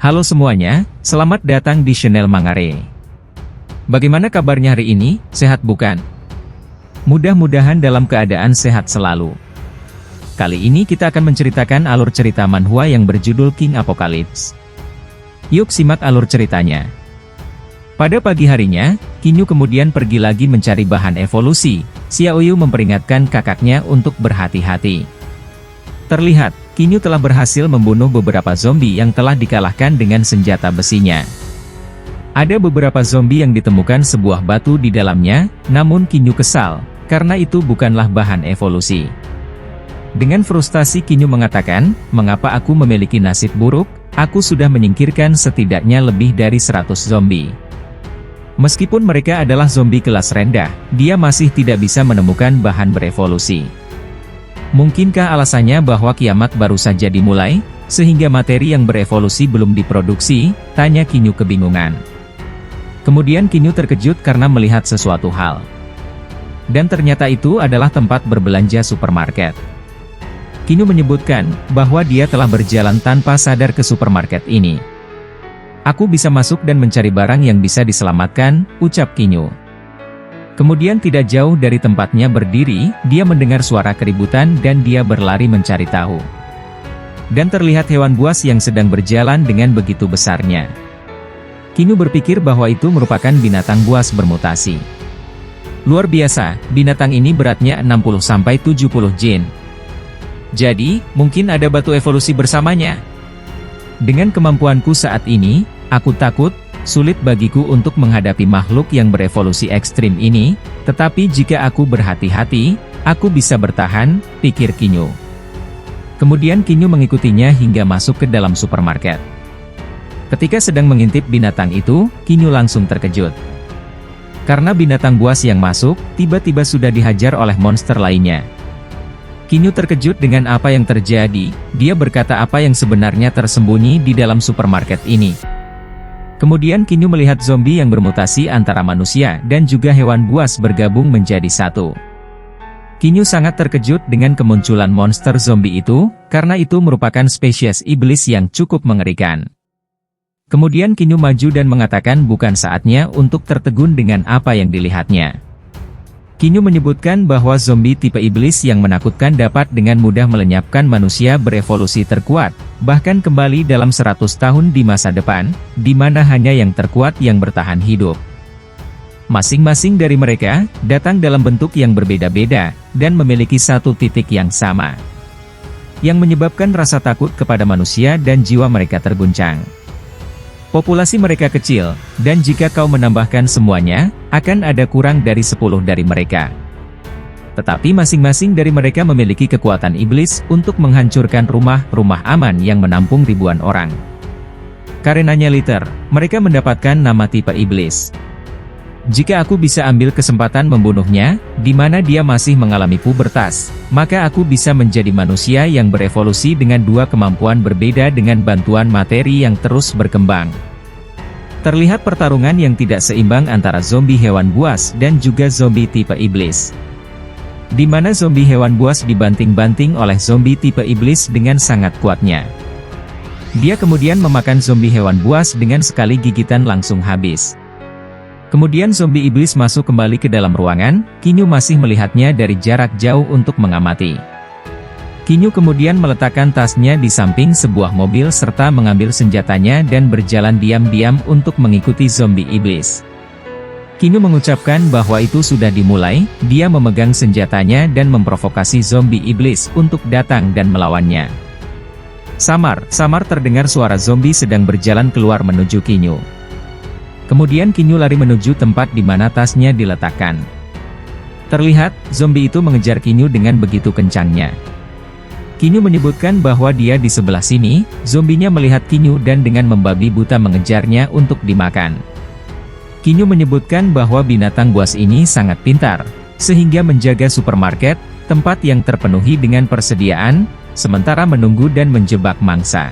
Halo semuanya, selamat datang di channel Mangare. Bagaimana kabarnya hari ini, sehat bukan? Mudah-mudahan dalam keadaan sehat selalu. Kali ini kita akan menceritakan alur cerita manhwa yang berjudul King Apocalypse. Yuk simak alur ceritanya. Pada pagi harinya, Kinyu kemudian pergi lagi mencari bahan evolusi. Xiaoyu memperingatkan kakaknya untuk berhati-hati. Terlihat, Kinyu telah berhasil membunuh beberapa zombie yang telah dikalahkan dengan senjata besinya. Ada beberapa zombie yang ditemukan sebuah batu di dalamnya, namun Kinyu kesal, karena itu bukanlah bahan evolusi. Dengan frustasi Kinyu mengatakan, mengapa aku memiliki nasib buruk, aku sudah menyingkirkan setidaknya lebih dari 100 zombie. Meskipun mereka adalah zombie kelas rendah, dia masih tidak bisa menemukan bahan berevolusi. Mungkinkah alasannya bahwa kiamat baru saja dimulai, sehingga materi yang berevolusi belum diproduksi? Tanya Kinyu kebingungan. Kemudian Kinyu terkejut karena melihat sesuatu hal. Dan ternyata itu adalah tempat berbelanja supermarket. Kinyu menyebutkan bahwa dia telah berjalan tanpa sadar ke supermarket ini. Aku bisa masuk dan mencari barang yang bisa diselamatkan, ucap Kinyu. Kemudian tidak jauh dari tempatnya berdiri, dia mendengar suara keributan dan dia berlari mencari tahu. Dan terlihat hewan buas yang sedang berjalan dengan begitu besarnya. Kinyu berpikir bahwa itu merupakan binatang buas bermutasi. Luar biasa, binatang ini beratnya 60-70 jin. Jadi, mungkin ada batu evolusi bersamanya. Dengan kemampuanku saat ini, aku takut, sulit bagiku untuk menghadapi makhluk yang berevolusi ekstrim ini, tetapi jika aku berhati-hati, aku bisa bertahan, pikir Kinyu. Kemudian Kinyu mengikutinya hingga masuk ke dalam supermarket. Ketika sedang mengintip binatang itu, Kinyu langsung terkejut. Karena binatang buas yang masuk, tiba-tiba sudah dihajar oleh monster lainnya. Kinyu terkejut dengan apa yang terjadi, dia berkata apa yang sebenarnya tersembunyi di dalam supermarket ini. Kemudian Kinyu melihat zombie yang bermutasi antara manusia dan juga hewan buas bergabung menjadi satu. Kinyu sangat terkejut dengan kemunculan monster zombie itu, karena itu merupakan spesies iblis yang cukup mengerikan. Kemudian Kinyu maju dan mengatakan bukan saatnya untuk tertegun dengan apa yang dilihatnya. Kinyu menyebutkan bahwa zombie tipe iblis yang menakutkan dapat dengan mudah melenyapkan manusia berevolusi terkuat, bahkan kembali dalam 100 tahun di masa depan, di mana hanya yang terkuat yang bertahan hidup. Masing-masing dari mereka, datang dalam bentuk yang berbeda-beda, dan memiliki satu titik yang sama. Yang menyebabkan rasa takut kepada manusia dan jiwa mereka terguncang. Populasi mereka kecil, dan jika kau menambahkan semuanya, akan ada kurang dari 10 dari mereka. Tetapi masing-masing dari mereka memiliki kekuatan iblis untuk menghancurkan rumah-rumah aman yang menampung ribuan orang. Karenanya liter, mereka mendapatkan nama tipe iblis. Jika aku bisa ambil kesempatan membunuhnya, di mana dia masih mengalami pubertas, maka aku bisa menjadi manusia yang berevolusi dengan dua kemampuan berbeda dengan bantuan materi yang terus berkembang. Terlihat pertarungan yang tidak seimbang antara zombie hewan buas dan juga zombie tipe iblis. Di mana zombie hewan buas dibanting-banting oleh zombie tipe iblis dengan sangat kuatnya. Dia kemudian memakan zombie hewan buas dengan sekali gigitan langsung habis. Kemudian zombie iblis masuk kembali ke dalam ruangan, Kinyu masih melihatnya dari jarak jauh untuk mengamati. Kinyu kemudian meletakkan tasnya di samping sebuah mobil serta mengambil senjatanya dan berjalan diam-diam untuk mengikuti zombie iblis. Kinyu mengucapkan bahwa itu sudah dimulai, dia memegang senjatanya dan memprovokasi zombie iblis untuk datang dan melawannya. Samar terdengar suara zombie sedang berjalan keluar menuju Kinyu. Kemudian Kinyu lari menuju tempat di mana tasnya diletakkan. Terlihat, zombie itu mengejar Kinyu dengan begitu kencangnya. Kinyu menyebutkan bahwa dia di sebelah sini, zombinya melihat Kinyu dan dengan membabi buta mengejarnya untuk dimakan. Kinyu menyebutkan bahwa binatang buas ini sangat pintar, sehingga menjaga supermarket, tempat yang terpenuhi dengan persediaan, sementara menunggu dan menjebak mangsa.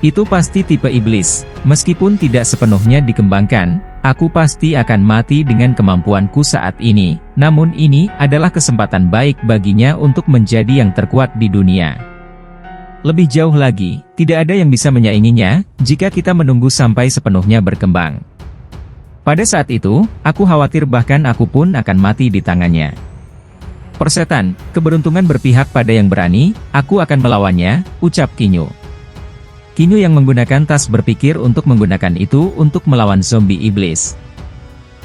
Itu pasti tipe iblis, meskipun tidak sepenuhnya dikembangkan, aku pasti akan mati dengan kemampuanku saat ini, namun ini adalah kesempatan baik baginya untuk menjadi yang terkuat di dunia. Lebih jauh lagi, tidak ada yang bisa menyainginya, jika kita menunggu sampai sepenuhnya berkembang. Pada saat itu, aku khawatir bahkan aku pun akan mati di tangannya. Persetan, keberuntungan berpihak pada yang berani, aku akan melawannya, ucap Kinyu. Kinyu yang menggunakan tas berpikir untuk menggunakan itu untuk melawan zombie iblis.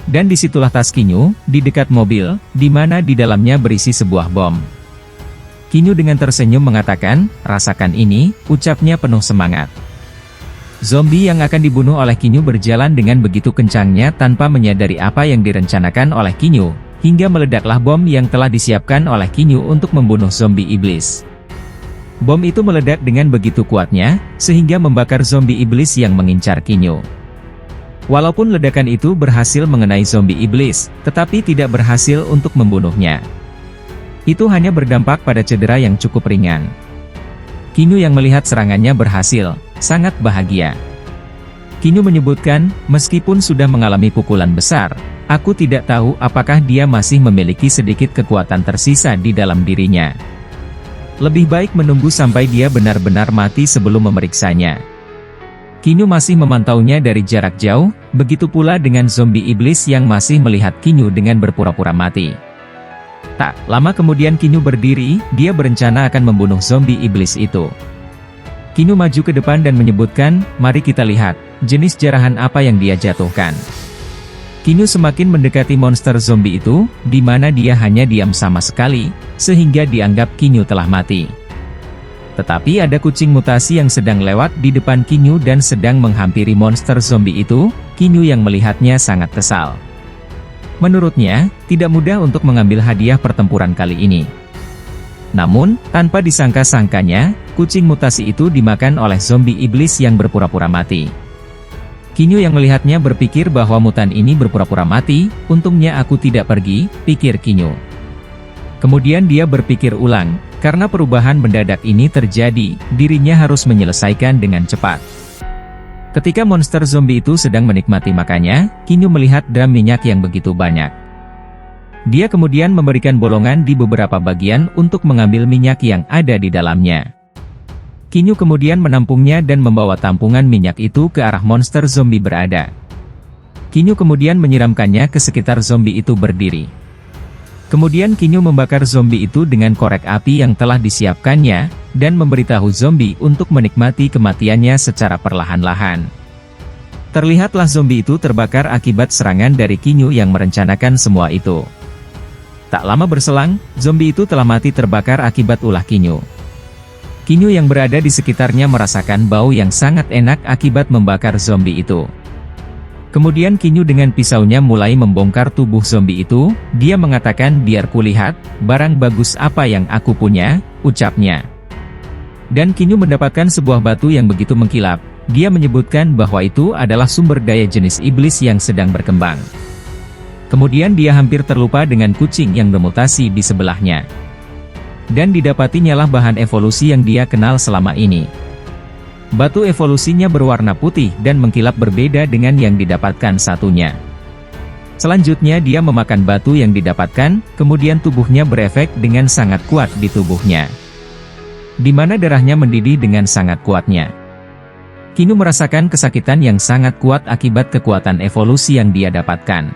Dan disitulah tas Kinyu, di dekat mobil, di mana di dalamnya berisi sebuah bom. Kinyu dengan tersenyum mengatakan, rasakan ini, ucapnya penuh semangat. Zombie yang akan dibunuh oleh Kinyu berjalan dengan begitu kencangnya tanpa menyadari apa yang direncanakan oleh Kinyu, hingga meledaklah bom yang telah disiapkan oleh Kinyu untuk membunuh zombie iblis. Bom itu meledak dengan begitu kuatnya, sehingga membakar zombie iblis yang mengincar Kinyu. Walaupun ledakan itu berhasil mengenai zombie iblis, tetapi tidak berhasil untuk membunuhnya. Itu hanya berdampak pada cedera yang cukup ringan. Kinyu yang melihat serangannya berhasil, sangat bahagia. Kinyu menyebutkan, meskipun sudah mengalami pukulan besar, aku tidak tahu apakah dia masih memiliki sedikit kekuatan tersisa di dalam dirinya. Lebih baik menunggu sampai dia benar-benar mati sebelum memeriksanya. Kinyu masih memantaunya dari jarak jauh, begitu pula dengan zombie iblis yang masih melihat Kinyu dengan berpura-pura mati. Tak lama kemudian Kinyu berdiri, dia berencana akan membunuh zombie iblis itu. Kinyu maju ke depan dan menyebutkan, mari kita lihat, jenis jarahan apa yang dia jatuhkan. Kinyu semakin mendekati monster zombie itu, di mana dia hanya diam sama sekali, sehingga dianggap Kinyu telah mati. Tetapi ada kucing mutasi yang sedang lewat di depan Kinyu dan sedang menghampiri monster zombie itu. Kinyu yang melihatnya sangat kesal. Menurutnya, tidak mudah untuk mengambil hadiah pertempuran kali ini. Namun, tanpa disangka-sangkanya, kucing mutasi itu dimakan oleh zombie iblis yang berpura-pura mati. Kinyu yang melihatnya berpikir bahwa mutan ini berpura-pura mati, untungnya aku tidak pergi, pikir Kinyu. Kemudian dia berpikir ulang, karena perubahan mendadak ini terjadi, dirinya harus menyelesaikan dengan cepat. Ketika monster zombie itu sedang menikmati makannya, Kinyu melihat drum minyak yang begitu banyak. Dia kemudian memberikan bolongan di beberapa bagian untuk mengambil minyak yang ada di dalamnya. Kinyu kemudian menampungnya dan membawa tampungan minyak itu ke arah monster zombie berada. Kinyu kemudian menyiramkannya ke sekitar zombie itu berdiri. Kemudian Kinyu membakar zombie itu dengan korek api yang telah disiapkannya, dan memberitahu zombie untuk menikmati kematiannya secara perlahan-lahan. Terlihatlah zombie itu terbakar akibat serangan dari Kinyu yang merencanakan semua itu. Tak lama berselang, zombie itu telah mati terbakar akibat ulah Kinyu. Kinyu yang berada di sekitarnya merasakan bau yang sangat enak akibat membakar zombie itu. Kemudian Kinyu dengan pisaunya mulai membongkar tubuh zombie itu, dia mengatakan biar kulihat, barang bagus apa yang aku punya, ucapnya. Dan Kinyu mendapatkan sebuah batu yang begitu mengkilap, dia menyebutkan bahwa itu adalah sumber daya jenis iblis yang sedang berkembang. Kemudian dia hampir terlupa dengan kucing yang bermutasi di sebelahnya. Dan didapatinya lah bahan evolusi yang dia kenal selama ini. Batu evolusinya berwarna putih dan mengkilap berbeda dengan yang didapatkan satunya. Selanjutnya dia memakan batu yang didapatkan, kemudian tubuhnya berefek dengan sangat kuat di tubuhnya. Di mana darahnya mendidih dengan sangat kuatnya. Kinyu merasakan kesakitan yang sangat kuat akibat kekuatan evolusi yang dia dapatkan.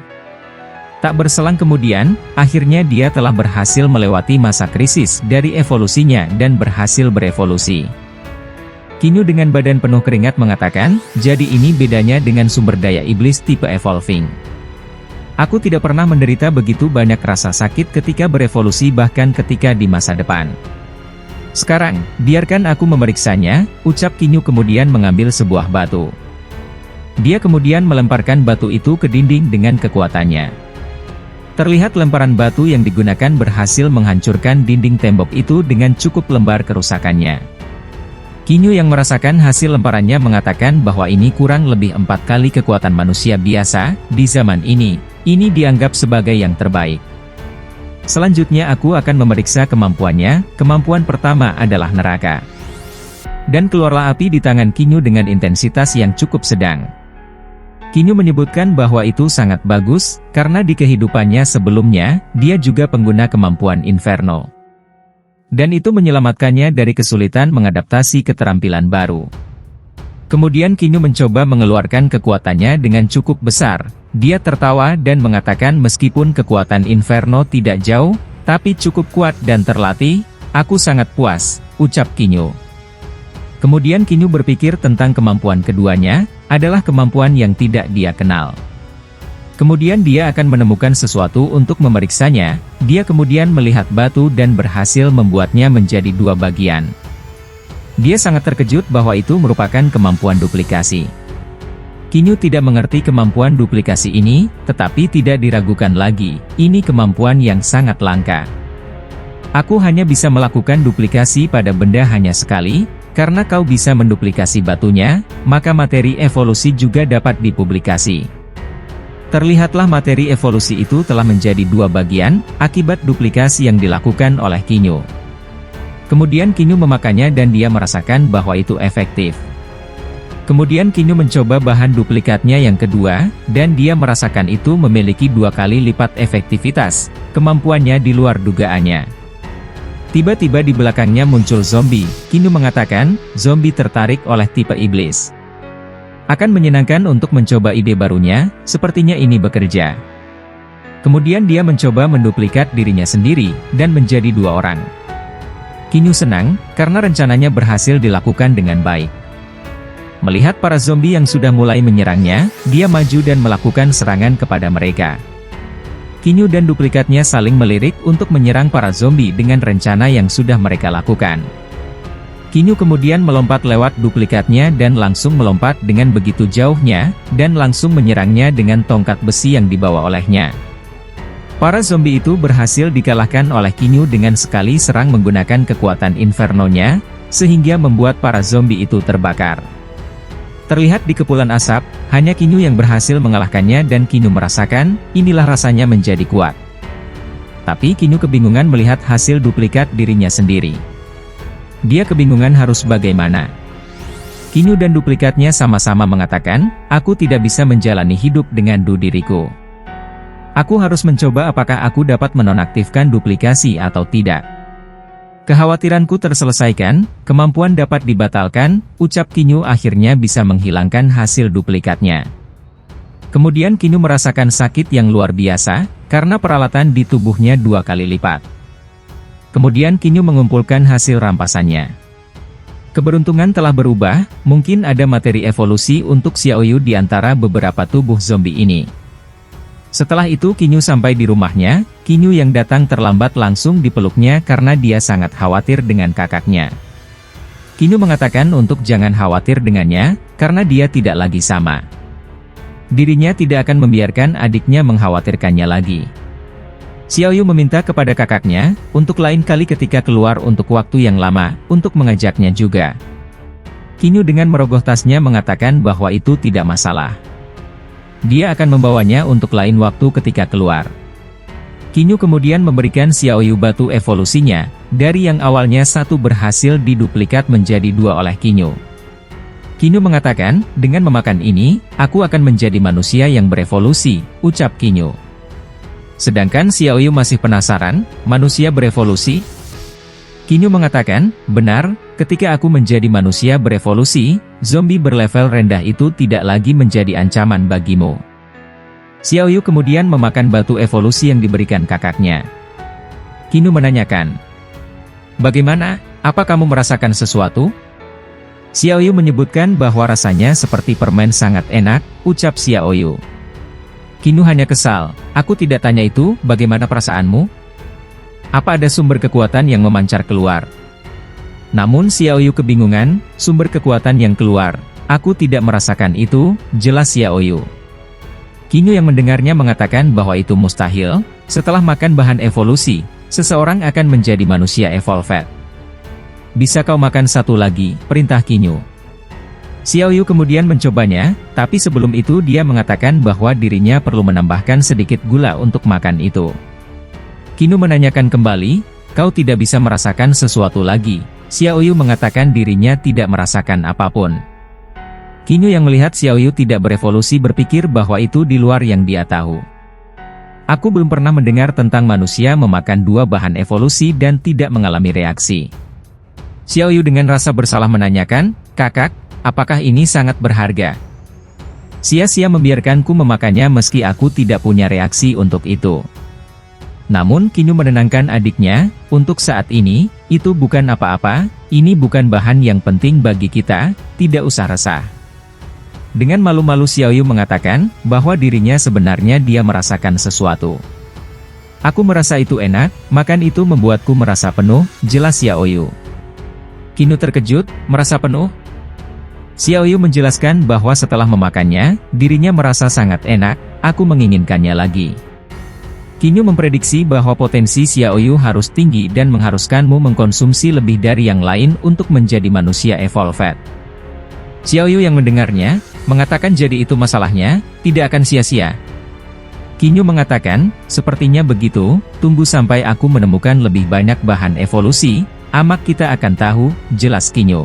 Tak berselang kemudian, akhirnya dia telah berhasil melewati masa krisis dari evolusinya dan berhasil berevolusi. Kinyu dengan badan penuh keringat mengatakan, jadi ini bedanya dengan sumber daya iblis tipe evolving. Aku tidak pernah menderita begitu banyak rasa sakit ketika berevolusi bahkan ketika di masa depan. Sekarang, biarkan aku memeriksanya, ucap Kinyu kemudian mengambil sebuah batu. Dia kemudian melemparkan batu itu ke dinding dengan kekuatannya. Terlihat lemparan batu yang digunakan berhasil menghancurkan dinding tembok itu dengan cukup lembar kerusakannya. Kinyu yang merasakan hasil lemparannya mengatakan bahwa ini kurang lebih 4 kali kekuatan manusia biasa, di zaman ini dianggap sebagai yang terbaik. Selanjutnya aku akan memeriksa kemampuannya, kemampuan pertama adalah neraka. Dan keluarlah api di tangan Kinyu dengan intensitas yang cukup sedang. Kinyu menyebutkan bahwa itu sangat bagus, karena di kehidupannya sebelumnya, dia juga pengguna kemampuan Inferno. Dan itu menyelamatkannya dari kesulitan mengadaptasi keterampilan baru. Kemudian Kinyu mencoba mengeluarkan kekuatannya dengan cukup besar. Dia tertawa dan mengatakan meskipun kekuatan Inferno tidak jauh, tapi cukup kuat dan terlatih, aku sangat puas, ucap Kinyu. Kemudian Kinyu berpikir tentang kemampuan keduanya, adalah kemampuan yang tidak dia kenal. Kemudian dia akan menemukan sesuatu untuk memeriksanya, dia kemudian melihat batu dan berhasil membuatnya menjadi dua bagian. Dia sangat terkejut bahwa itu merupakan kemampuan duplikasi. Kinyu tidak mengerti kemampuan duplikasi ini, tetapi tidak diragukan lagi, ini kemampuan yang sangat langka. Aku hanya bisa melakukan duplikasi pada benda hanya sekali, karena kau bisa menduplikasi batunya, maka materi evolusi juga dapat dipublikasi. Terlihatlah materi evolusi itu telah menjadi dua bagian, akibat duplikasi yang dilakukan oleh Kinyu. Kemudian Kinyu memakannya dan dia merasakan bahwa itu efektif. Kemudian Kinyu mencoba bahan duplikatnya yang kedua, dan dia merasakan itu memiliki 2 kali lipat efektivitas, kemampuannya di luar dugaannya. Tiba-tiba di belakangnya muncul zombie, Kinyu mengatakan, zombie tertarik oleh tipe iblis. Akan menyenangkan untuk mencoba ide barunya, sepertinya ini bekerja. Kemudian dia mencoba menduplikat dirinya sendiri, dan menjadi 2 orang. Kinyu senang, karena rencananya berhasil dilakukan dengan baik. Melihat para zombie yang sudah mulai menyerangnya, dia maju dan melakukan serangan kepada mereka. Kinyu dan duplikatnya saling melirik untuk menyerang para zombie dengan rencana yang sudah mereka lakukan. Kinyu kemudian melompat lewat duplikatnya dan langsung melompat dengan begitu jauhnya, dan langsung menyerangnya dengan tongkat besi yang dibawa olehnya. Para zombie itu berhasil dikalahkan oleh Kinyu dengan sekali serang menggunakan kekuatan Inferno-nya, sehingga membuat para zombie itu terbakar. Terlihat di kepulan asap, hanya Kinyu yang berhasil mengalahkannya dan Kinyu merasakan, inilah rasanya menjadi kuat. Tapi Kinyu kebingungan melihat hasil duplikat dirinya sendiri. Dia kebingungan harus bagaimana. Kinyu dan duplikatnya sama-sama mengatakan, aku tidak bisa menjalani hidup dengan diriku. Aku harus mencoba apakah aku dapat menonaktifkan duplikasi atau tidak. Kekhawatiranku terselesaikan, kemampuan dapat dibatalkan, ucap Kinyu akhirnya bisa menghilangkan hasil duplikatnya. Kemudian Kinyu merasakan sakit yang luar biasa, karena peralatan di tubuhnya 2 kali lipat. Kemudian Kinyu mengumpulkan hasil rampasannya. Keberuntungan telah berubah, mungkin ada materi evolusi untuk Xiaoyu di antara beberapa tubuh zombie ini. Setelah itu Kinyu sampai di rumahnya, Kinyu yang datang terlambat langsung dipeluknya karena dia sangat khawatir dengan kakaknya. Kinyu mengatakan untuk jangan khawatir dengannya, karena dia tidak lagi sama. Dirinya tidak akan membiarkan adiknya mengkhawatirkannya lagi. Xiaoyu meminta kepada kakaknya, untuk lain kali ketika keluar untuk waktu yang lama, untuk mengajaknya juga. Kinyu dengan merogoh tasnya mengatakan bahwa itu tidak masalah. Dia akan membawanya untuk lain waktu ketika keluar. Kinyu kemudian memberikan Xiaoyu batu evolusinya, dari yang awalnya 1 berhasil diduplikat menjadi 2 oleh Kinyu. Kinyu mengatakan, dengan memakan ini, aku akan menjadi manusia yang berevolusi, ucap Kinyu. Sedangkan Xiaoyu masih penasaran, manusia berevolusi? Kinyu mengatakan, benar, ketika aku menjadi manusia berevolusi, zombie berlevel rendah itu tidak lagi menjadi ancaman bagimu. Xiaoyu kemudian memakan batu evolusi yang diberikan kakaknya. Kinyu menanyakan, bagaimana, apa kamu merasakan sesuatu? Xiaoyu menyebutkan bahwa rasanya seperti permen sangat enak, ucap Xiaoyu. Kinyu hanya kesal, aku tidak tanya itu, bagaimana perasaanmu? Apa ada sumber kekuatan yang memancar keluar? Namun Xiaoyu kebingungan, sumber kekuatan yang keluar, aku tidak merasakan itu, jelas Xiaoyu. Kinyu yang mendengarnya mengatakan bahwa itu mustahil, setelah makan bahan evolusi, seseorang akan menjadi manusia evolved. Bisa kau makan 1 lagi, perintah Kinyu. Xiaoyu kemudian mencobanya, tapi sebelum itu dia mengatakan bahwa dirinya perlu menambahkan sedikit gula untuk makan itu. Kinyu menanyakan kembali, kau tidak bisa merasakan sesuatu lagi. Xiaoyu mengatakan dirinya tidak merasakan apapun. Kinyu yang melihat Xiaoyu tidak berevolusi berpikir bahwa itu di luar yang dia tahu. Aku belum pernah mendengar tentang manusia memakan dua bahan evolusi dan tidak mengalami reaksi. Xiaoyu dengan rasa bersalah menanyakan, "Kakak, apakah ini sangat berharga? Sia-sia membiarkanku memakannya meski aku tidak punya reaksi untuk itu." Namun Qinyu menenangkan adiknya, "Untuk saat ini, itu bukan apa-apa, ini bukan bahan yang penting bagi kita, tidak usah resah." Dengan malu-malu Xiaoyu mengatakan, bahwa dirinya sebenarnya dia merasakan sesuatu. "Aku merasa itu enak, makan itu membuatku merasa penuh," jelas Xiaoyu. Qinyu terkejut, "Merasa penuh?" Xiaoyu menjelaskan bahwa setelah memakannya, dirinya merasa sangat enak, "Aku menginginkannya lagi." Qinyu memprediksi bahwa potensi Xiaoyu harus tinggi dan mengharuskanmu mengkonsumsi lebih dari yang lain untuk menjadi manusia evolved. Xiaoyu yang mendengarnya, mengatakan jadi itu masalahnya, tidak akan sia-sia. Qinyu mengatakan, "Sepertinya begitu, tunggu sampai aku menemukan lebih banyak bahan evolusi, amak kita akan tahu," jelas Qinyu.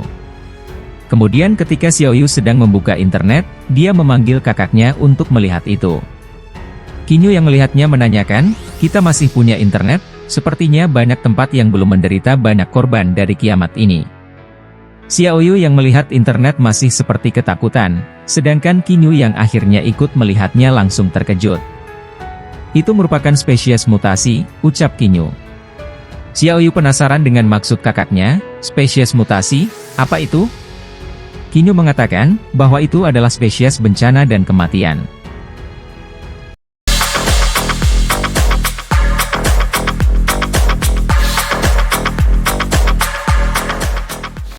Kemudian ketika Xiaoyu sedang membuka internet, dia memanggil kakaknya untuk melihat itu. Qinyu yang melihatnya menanyakan, "Kita masih punya internet? Sepertinya banyak tempat yang belum menderita banyak korban dari kiamat ini." Xiaoyu yang melihat internet masih seperti ketakutan, sedangkan Qinyu yang akhirnya ikut melihatnya langsung terkejut. "Itu merupakan spesies mutasi," ucap Qinyu. Xiaoyu penasaran dengan maksud kakaknya, "Spesies mutasi, apa itu?" Qinyu mengatakan, bahwa itu adalah spesies bencana dan kematian.